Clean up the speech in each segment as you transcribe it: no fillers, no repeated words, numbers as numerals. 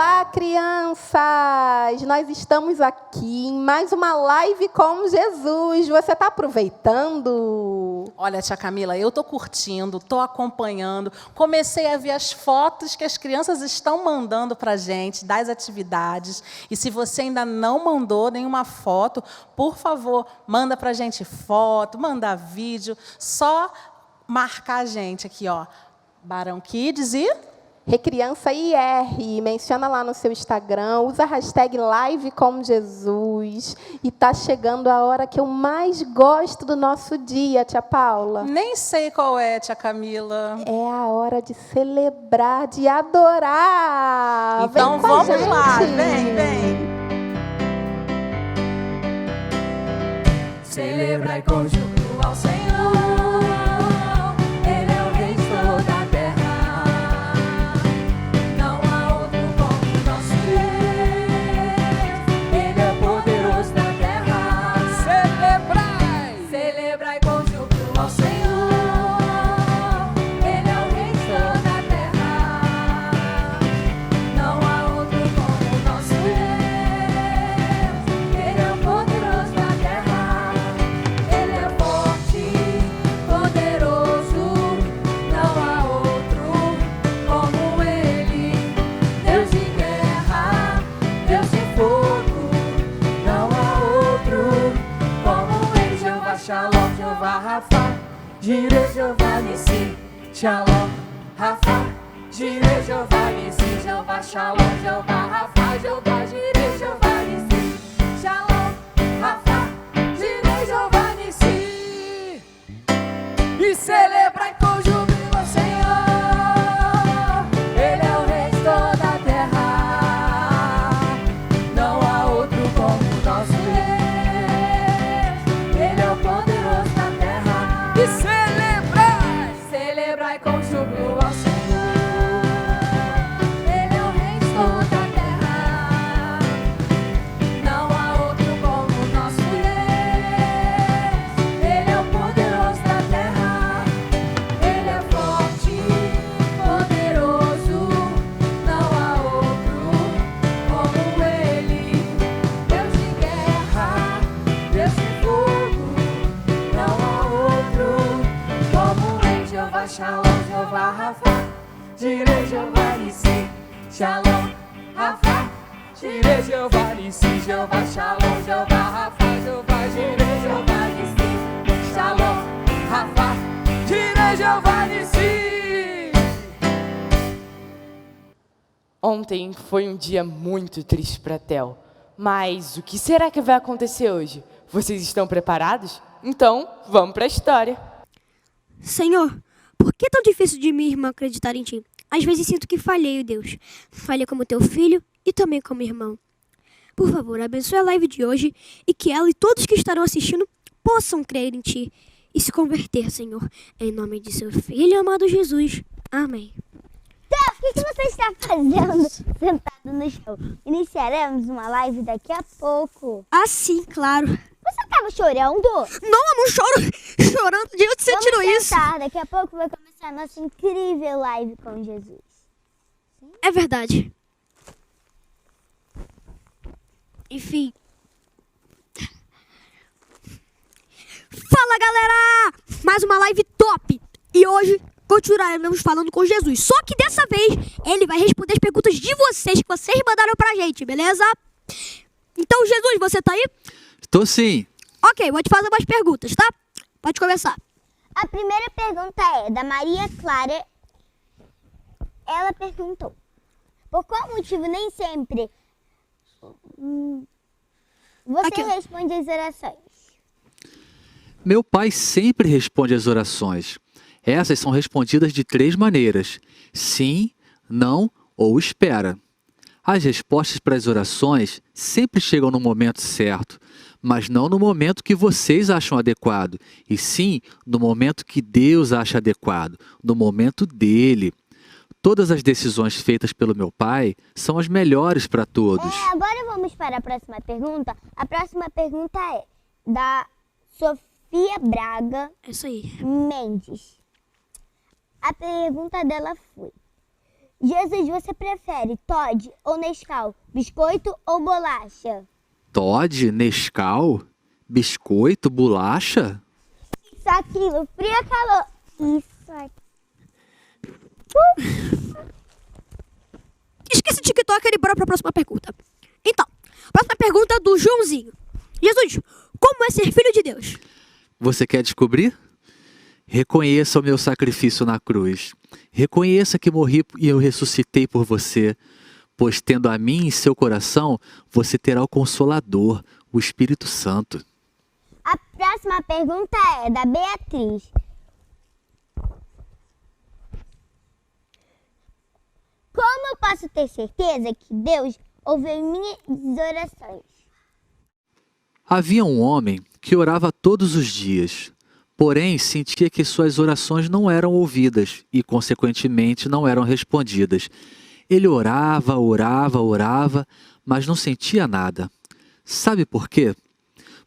Olá, crianças! Nós estamos aqui em mais uma live com Jesus. Você está aproveitando? Olha, tia Camila, eu estou curtindo, estou acompanhando. Comecei a ver as fotos que as crianças estão mandando para a gente das atividades. E se você ainda não mandou nenhuma foto, por favor, manda para a gente foto, manda vídeo. Só marcar a gente aqui, ó, Barão Kids e... Recriança IR, menciona lá no seu Instagram, usa a hashtag Live com Jesus. E está chegando a hora que eu mais gosto do nosso dia, tia Paula. Nem sei qual é, tia Camila. É a hora de celebrar, de adorar. Então vamos lá, vem. Celebrai com júbilo ao Senhor. Shalom, Jeová, Rafa, Jireh, Jeová, Nissi, Shalom, Rafa, Jireh, Jeová, Nissi, Jeová, Shalom, Jeová, Rafa, Jeová, Jireh, Jeová, Nissi, Shalom, Rafa, Jireh, Jeová, Nissi. E celebrai com júbilo ao Senhor, Ele é o Rei de toda a terra, não há outro como o nosso Rei. E celebrai com júbilo ao Senhor. Ele é o Rei de toda a terra. Não há outro como o nosso Deus. Ele é o poderoso da terra. Ele é forte, poderoso. Não há outro como Ele. Deus de guerra, Deus de fogo. Não há outro como Ele. Jeová, Shalom, Jeová, Rafa, Jireh, Jeová, Nissi, Shalom, Rafa, Jireh, Jeová, Nissi, Jeová, Shalom, Jeová, Rafa, Jeová, Jireh, Jeová, Nissi, Shalom, Rafa, Jireh, Jeová, Nissi. Ontem foi um dia muito triste para Theo. Mas o que será que vai acontecer hoje? Vocês estão preparados? Então, vamos para a história. Senhor, por que é tão difícil de minha irmã acreditar em Ti? Às vezes sinto que falhei, Deus. Falhei como Teu filho e também como irmão. Por favor, abençoe a live de hoje e que ela e todos que estarão assistindo possam crer em Ti e se converter, Senhor. Em nome de Seu Filho amado Jesus. Amém. O que você está fazendo sentado no chão? Iniciaremos uma live daqui a pouco. Ah, sim, claro. Você estava chorando? Não, eu não choro. Chorando, de onde você tirou isso? Daqui a pouco vai começar a nossa incrível live com Jesus. Sim? É verdade. Enfim. Fala, galera! Mais uma live top! E hoje continuaremos falando com Jesus. Só que dessa vez ele vai responder as perguntas de vocês que vocês mandaram pra gente, beleza? Então, Jesus, você tá aí? Tô sim. Ok, vou te fazer umas perguntas, tá? Pode começar. A primeira pergunta é da Maria Clara. Ela perguntou: por qual motivo nem sempre você responde às orações? Meu pai sempre responde às orações. Essas são respondidas de 3 maneiras: sim, não ou espera. As respostas para as orações sempre chegam no momento certo, mas não no momento que vocês acham adequado, e sim no momento que Deus acha adequado, no momento dele. Todas as decisões feitas pelo meu pai são as melhores para todos. Agora vamos para a próxima pergunta. A próxima pergunta é da Sofia Braga Isso aí. Mendes. A pergunta dela foi: Jesus, você prefere Toddy ou Nescau? Biscoito ou bolacha? Toddy, Nescau, biscoito, bolacha? Isso, aquilo, frio ou calor? Isso aqui. Esquece o TikTok e bora para a próxima pergunta. Então, próxima pergunta do Joãozinho. Jesus, como é ser filho de Deus? Você quer descobrir? Reconheça o meu sacrifício na cruz. Reconheça que morri e eu ressuscitei por você. Pois tendo a mim em seu coração, você terá o Consolador, o Espírito Santo. A próxima pergunta é da Beatriz. Como eu posso ter certeza que Deus ouviu minhas orações? Havia um homem que orava todos os dias, porém sentia que suas orações não eram ouvidas e, consequentemente, não eram respondidas. Ele orava, mas não sentia nada. Sabe por quê?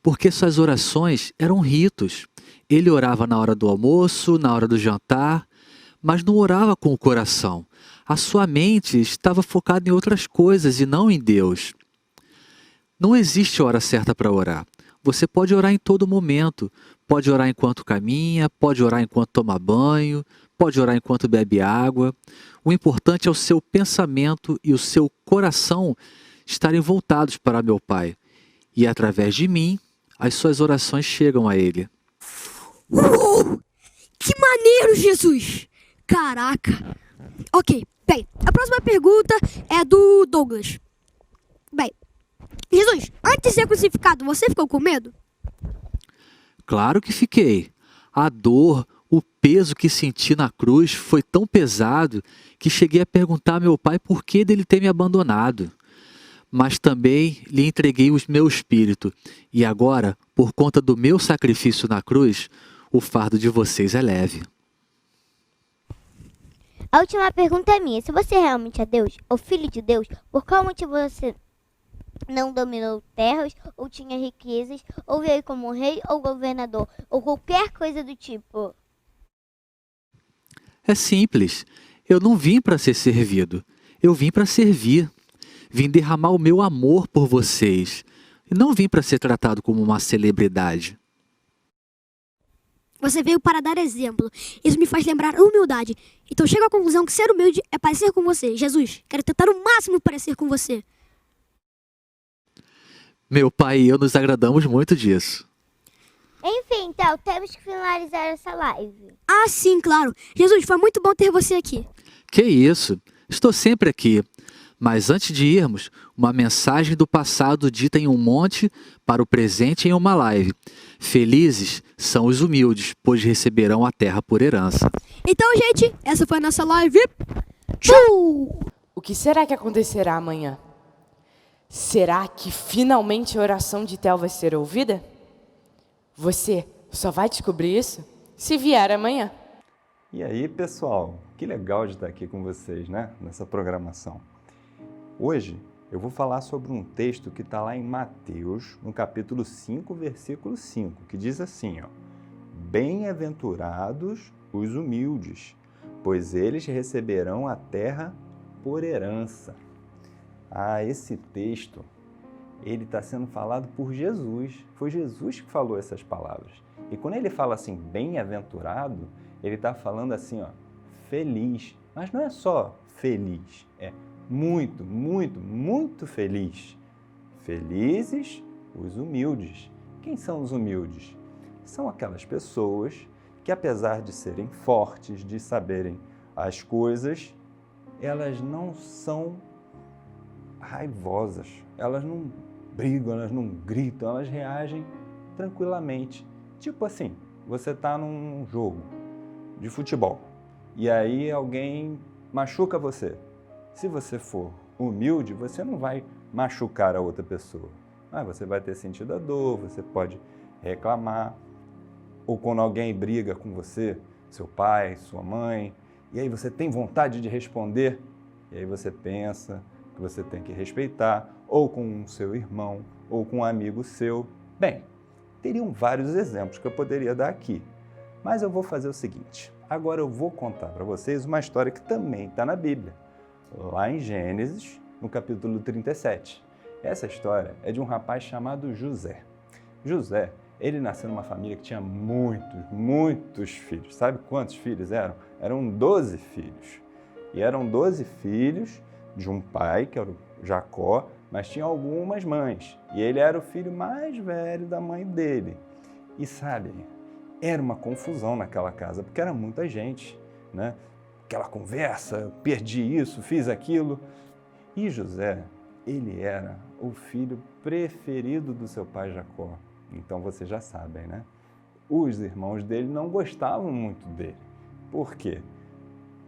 Porque suas orações eram ritos. Ele orava na hora do almoço, na hora do jantar, mas não orava com o coração. A sua mente estava focada em outras coisas e não em Deus. Não existe hora certa para orar. Você pode orar em todo momento. Pode orar enquanto caminha, pode orar enquanto toma banho, pode orar enquanto bebe água. O importante é o seu pensamento e o seu coração estarem voltados para meu Pai. E através de mim, as suas orações chegam a Ele. Que maneiro, Jesus! Caraca! Ok, bem, a próxima pergunta é do Douglas. Bem, Jesus, antes de ser crucificado, você ficou com medo? Claro que fiquei. A dor, o peso que senti na cruz foi tão pesado que cheguei a perguntar a meu pai por que dele ter me abandonado. Mas também lhe entreguei o meu espírito. E agora, por conta do meu sacrifício na cruz, o fardo de vocês é leve. A última pergunta é minha. Se você realmente é Deus, ou filho de Deus, por qual motivo você não dominou terras, ou tinha riquezas, ou veio como rei ou governador, ou qualquer coisa do tipo? É simples. Eu não vim para ser servido. Eu vim para servir. Vim derramar o meu amor por vocês. E não vim para ser tratado como uma celebridade. Você veio para dar exemplo. Isso me faz lembrar a humildade. Então chego à conclusão que ser humilde é parecer com você. Jesus, quero tentar o máximo parecer com você. Meu pai e eu nos agradamos muito disso. Enfim, então, temos que finalizar essa live. Ah, sim, claro. Jesus, foi muito bom ter você aqui. Que isso? Estou sempre aqui. Mas antes de irmos, uma mensagem do passado dita em um monte para o presente em uma live. Felizes são os humildes, pois receberão a terra por herança. Então, gente, essa foi a nossa live. Tchau! O que será que acontecerá amanhã? Será que finalmente a oração de Theo vai ser ouvida? Você só vai descobrir isso se vier amanhã. E aí, pessoal, que legal de estar aqui com vocês, né? Nessa programação. Hoje eu vou falar sobre um texto que está lá em Mateus, no capítulo 5, versículo 5, que diz assim, ó: Bem-aventurados os humildes, pois eles receberão a terra por herança. Esse texto, ele está sendo falado por Jesus. Foi Jesus que falou essas palavras. E quando ele fala assim, bem-aventurado, ele está falando assim, ó, feliz. Mas não é só feliz, é muito, muito, muito feliz. Felizes os humildes. Quem são os humildes? São aquelas pessoas que, apesar de serem fortes, de saberem as coisas, elas não são raivosas, elas não brigam, elas não gritam, elas reagem tranquilamente. Tipo assim, você está num jogo de futebol e aí alguém machuca você. Se você for humilde, você não vai machucar a outra pessoa. Você vai ter sentido a dor, você pode reclamar. Ou quando alguém briga com você, seu pai, sua mãe, e aí você tem vontade de responder, e aí você pensa que você tem que respeitar, ou com o seu irmão, ou com um amigo seu. Bem, teriam vários exemplos que eu poderia dar aqui, mas eu vou fazer o seguinte. Agora eu vou contar para vocês uma história que também está na Bíblia. lá em Gênesis, no capítulo 37. Essa história é de um rapaz chamado José. José, ele nasceu numa família que tinha muitos filhos. Sabe quantos filhos eram? Eram 12 filhos. E eram 12 filhos de um pai, que era o Jacó, mas tinha algumas mães. E ele era o filho mais velho da mãe dele. E sabe, era uma confusão naquela casa, porque era muita gente, né? Aquela conversa, perdi isso, fiz aquilo. E José, ele era o filho preferido do seu pai Jacó. Então vocês já sabem, né? Os irmãos dele não gostavam muito dele. Por quê?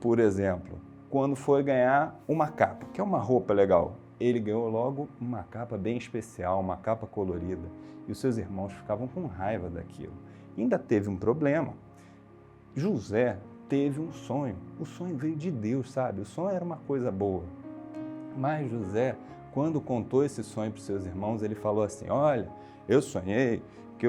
Por exemplo, quando foi ganhar uma capa, que é uma roupa legal, ele ganhou logo uma capa bem especial, uma capa colorida. E os seus irmãos ficavam com raiva daquilo. E ainda teve um problema. José teve um sonho. O sonho veio de Deus, sabe? O sonho era uma coisa boa. Mas José, quando contou esse sonho para os seus irmãos, ele falou assim, olha, eu sonhei que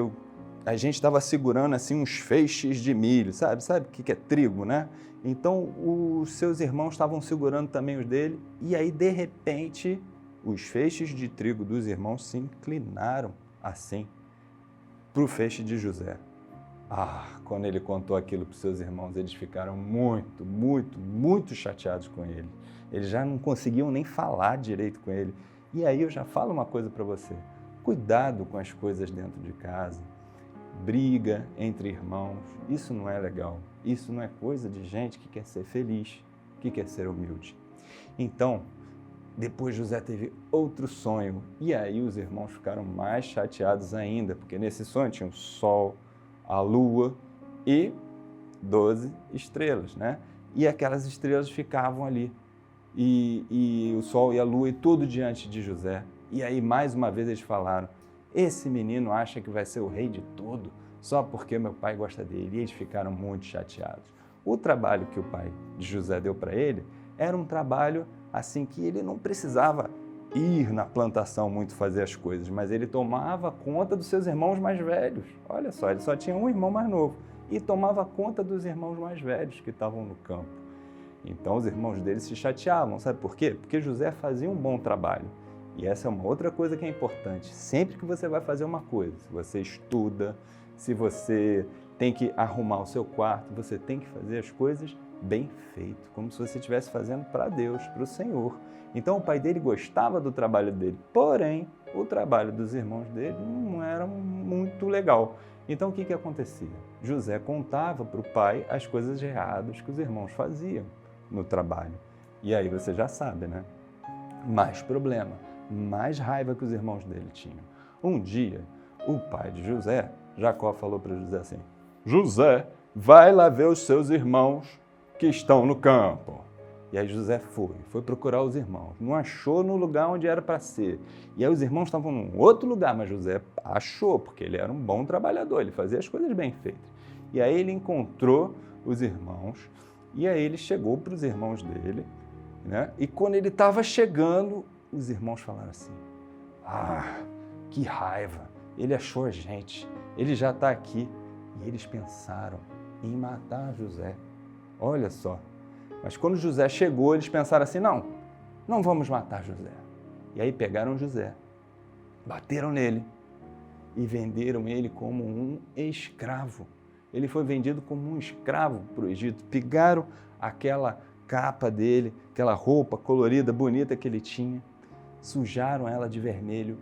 a gente estava segurando assim uns feixes de milho, sabe? Sabe o que é trigo, né? Então, os seus irmãos estavam segurando também os dele, e aí, de repente, os feixes de trigo dos irmãos se inclinaram assim para o feixe de José. Quando ele contou aquilo para os seus irmãos, eles ficaram muito chateados com ele. Eles já não conseguiam nem falar direito com ele. E aí eu já falo uma coisa para você. Cuidado com as coisas dentro de casa. Briga entre irmãos, isso não é legal. Isso não é coisa de gente que quer ser feliz, que quer ser humilde. Então, depois José teve outro sonho. E aí os irmãos ficaram mais chateados ainda, porque nesse sonho tinha o sol, a lua e 12 estrelas, né? E aquelas estrelas ficavam ali. E o sol e a lua e tudo diante de José. E aí, mais uma vez, eles falaram, esse menino acha que vai ser o rei de tudo, só porque meu pai gosta dele. E eles ficaram muito chateados. O trabalho que o pai de José deu para ele era um trabalho assim que ele não precisava ir na plantação muito fazer as coisas, mas ele tomava conta dos seus irmãos mais velhos. Olha só, ele só tinha um irmão mais novo e tomava conta dos irmãos mais velhos que estavam no campo. Então os irmãos dele se chateavam, sabe por quê? Porque José fazia um bom trabalho. E essa é uma outra coisa que é importante. Sempre que você vai fazer uma coisa, se você estuda, se você tem que arrumar o seu quarto, você tem que fazer as coisas bem feito, como se você estivesse fazendo para Deus, para o Senhor. Então o pai dele gostava do trabalho dele, porém o trabalho dos irmãos dele não era muito legal. Então o que acontecia? José contava para o pai as coisas erradas que os irmãos faziam no trabalho. E aí você já sabe, né? Mais problema, mais raiva que os irmãos dele tinham. Um dia, o pai de José, Jacó, falou para José assim, José, vai lá ver os seus irmãos que estão no campo. E aí José foi procurar os irmãos, não achou no lugar onde era para ser. E aí os irmãos estavam num outro lugar, mas José achou, porque ele era um bom trabalhador, ele fazia as coisas bem feitas. E aí ele encontrou os irmãos, e aí ele chegou para os irmãos dele, né? E quando ele estava chegando, os irmãos falaram assim, que raiva, ele achou a gente, ele já está aqui. E eles pensaram em matar José. Olha só. Mas quando José chegou, eles pensaram assim, não vamos matar José. E aí pegaram José, bateram nele e venderam ele como um escravo. Ele foi vendido como um escravo para o Egito. Pegaram aquela capa dele, aquela roupa colorida, bonita que ele tinha, sujaram ela de vermelho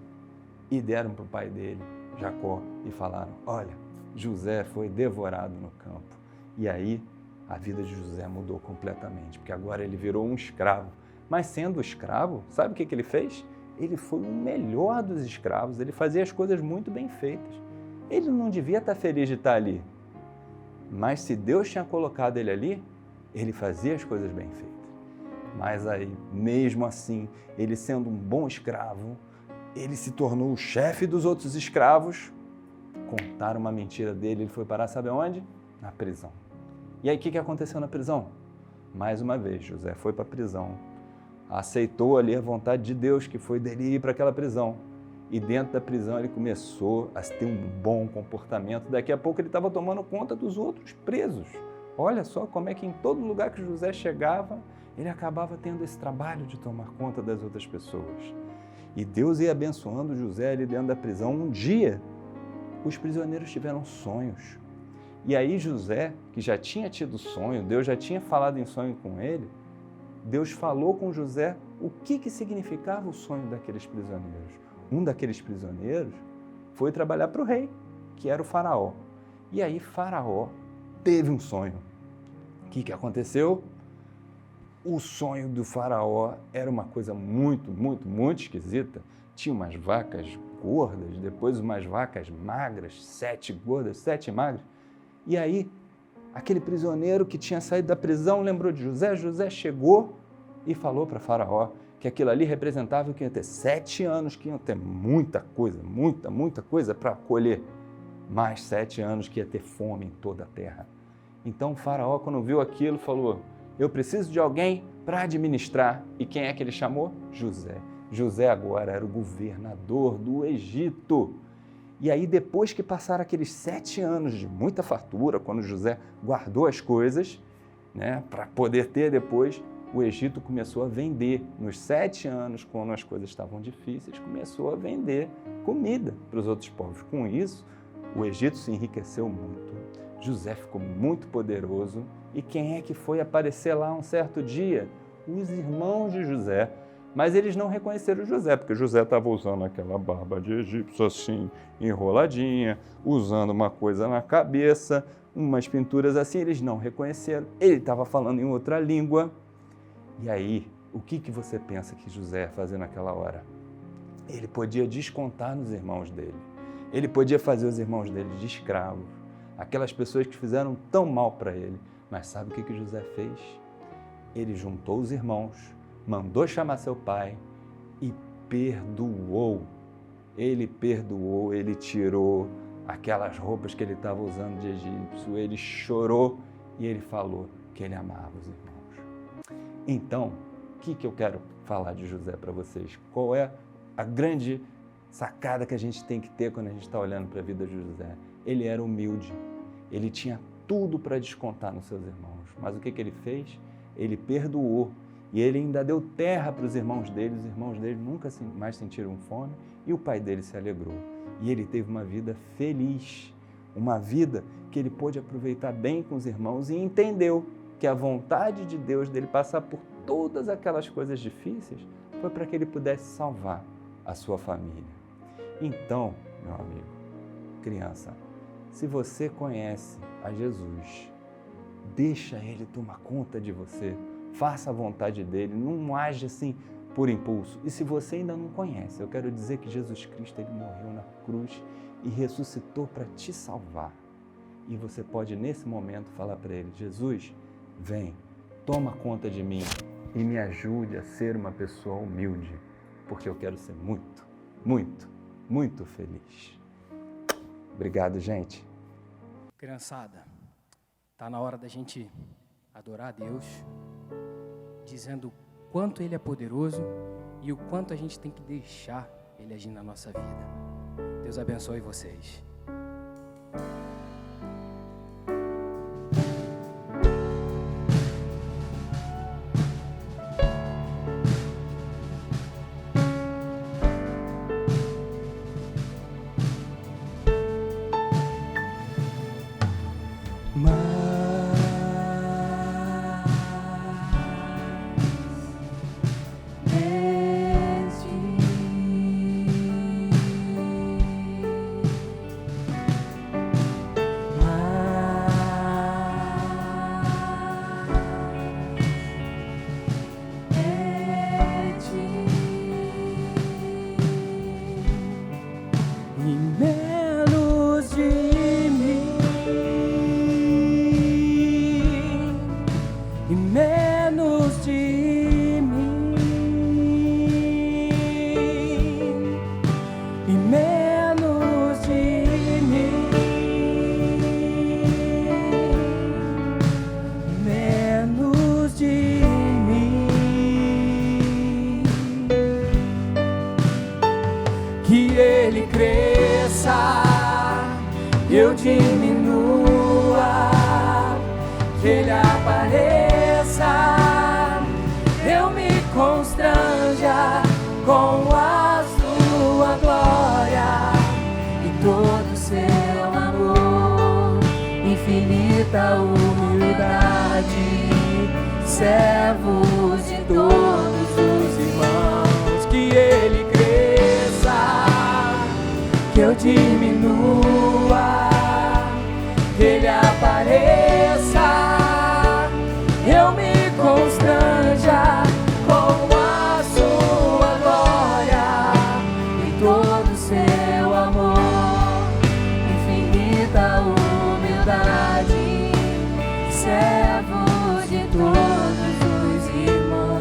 e deram para o pai dele, Jacó, e falaram, olha, José foi devorado no campo. E aí a vida de José mudou completamente, porque agora ele virou um escravo. Mas sendo escravo, sabe o que ele fez? Ele foi o melhor dos escravos, ele fazia as coisas muito bem feitas. Ele não devia estar feliz de estar ali, mas se Deus tinha colocado ele ali, ele fazia as coisas bem feitas. Mas aí, mesmo assim, ele sendo um bom escravo, ele se tornou o chefe dos outros escravos. Contaram uma mentira dele, ele foi parar, sabe onde? Na prisão. E aí, o que aconteceu na prisão? Mais uma vez, José foi para a prisão, aceitou ali a vontade de Deus, que foi dele ir para aquela prisão. E dentro da prisão ele começou a ter um bom comportamento. Daqui a pouco ele estava tomando conta dos outros presos. Olha só como é que em todo lugar que José chegava, ele acabava tendo esse trabalho de tomar conta das outras pessoas. E Deus ia abençoando José ali dentro da prisão. Um dia, os prisioneiros tiveram sonhos. E aí José, que já tinha tido sonho, Deus já tinha falado em sonho com ele, Deus falou com José o que significava o sonho daqueles prisioneiros. Um daqueles prisioneiros foi trabalhar para o rei, que era o faraó. E aí Faraó teve um sonho. O que aconteceu? O sonho do faraó era uma coisa muito esquisita. Tinha umas vacas gordas, depois umas vacas magras, 7 gordas, 7 magras. E aí, aquele prisioneiro que tinha saído da prisão lembrou de José. José chegou e falou para Faraó que aquilo ali representava que ia ter 7 anos, que iam ter muita coisa para colher. Mais 7 anos que ia ter fome em toda a terra. Então o Faraó, quando viu aquilo, falou: eu preciso de alguém para administrar. E quem é que ele chamou? José. José agora era o governador do Egito. E aí, depois que passaram aqueles 7 anos de muita fartura, quando José guardou as coisas, né, para poder ter depois, o Egito começou a vender. Nos 7 anos, quando as coisas estavam difíceis, começou a vender comida para os outros povos. Com isso, o Egito se enriqueceu muito. José ficou muito poderoso. E quem é que foi aparecer lá um certo dia? Os irmãos de José. Mas eles não reconheceram José, porque José estava usando aquela barba de egípcio assim, enroladinha, usando uma coisa na cabeça, umas pinturas assim, eles não reconheceram. Ele estava falando em outra língua. E aí, o que você pensa que José ia fazer naquela hora? Ele podia descontar nos irmãos dele. Ele podia fazer os irmãos dele de escravos, aquelas pessoas que fizeram tão mal para ele. Mas sabe o que José fez? Ele juntou os irmãos, mandou chamar seu pai e perdoou. Ele perdoou, ele tirou aquelas roupas que ele estava usando de egípcio, ele chorou e ele falou que ele amava os irmãos. Então, o que eu quero falar de José para vocês? Qual é a grande sacada que a gente tem que ter quando a gente está olhando para a vida de José? Ele era humilde, ele tinha tudo para descontar nos seus irmãos, mas o que ele fez? Ele perdoou e ele ainda deu terra para os irmãos dele nunca mais sentiram fome e o pai dele se alegrou. E ele teve uma vida feliz, uma vida que ele pôde aproveitar bem com os irmãos e entendeu que a vontade de Deus dele passar por todas aquelas coisas difíceis foi para que ele pudesse salvar a sua família. Então, meu amigo, criança, se você conhece a Jesus, deixa Ele tomar conta de você, faça a vontade dEle, não age assim por impulso. E se você ainda não conhece, eu quero dizer que Jesus Cristo, Ele morreu na cruz e ressuscitou para te salvar. E você pode, nesse momento, falar para Ele: Jesus, vem, toma conta de mim e me ajude a ser uma pessoa humilde, porque eu quero ser muito feliz. Obrigado, gente. Criançada, está na hora da gente adorar a Deus, dizendo o quanto Ele é poderoso e o quanto a gente tem que deixar Ele agir na nossa vida. Deus abençoe vocês. E menos de mim. infinita humildade, servos de todos os irmãos, que ele cresça, que eu diminua, que ele apareça, eu me constranja com a sua glória e todo o seu amor, infinita humildade, servo de todos os irmãos.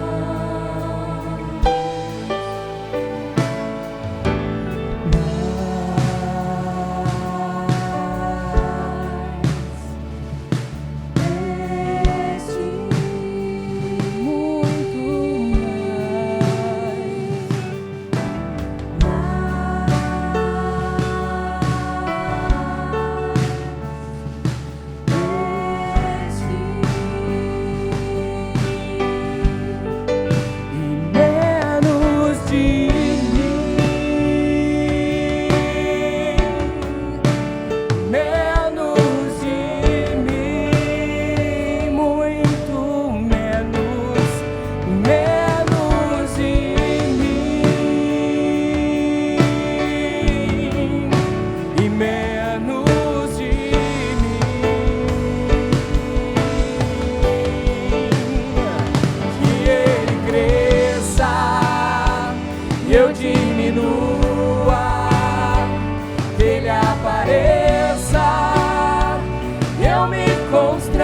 Eu diminua, que ele apareça, eu me constranja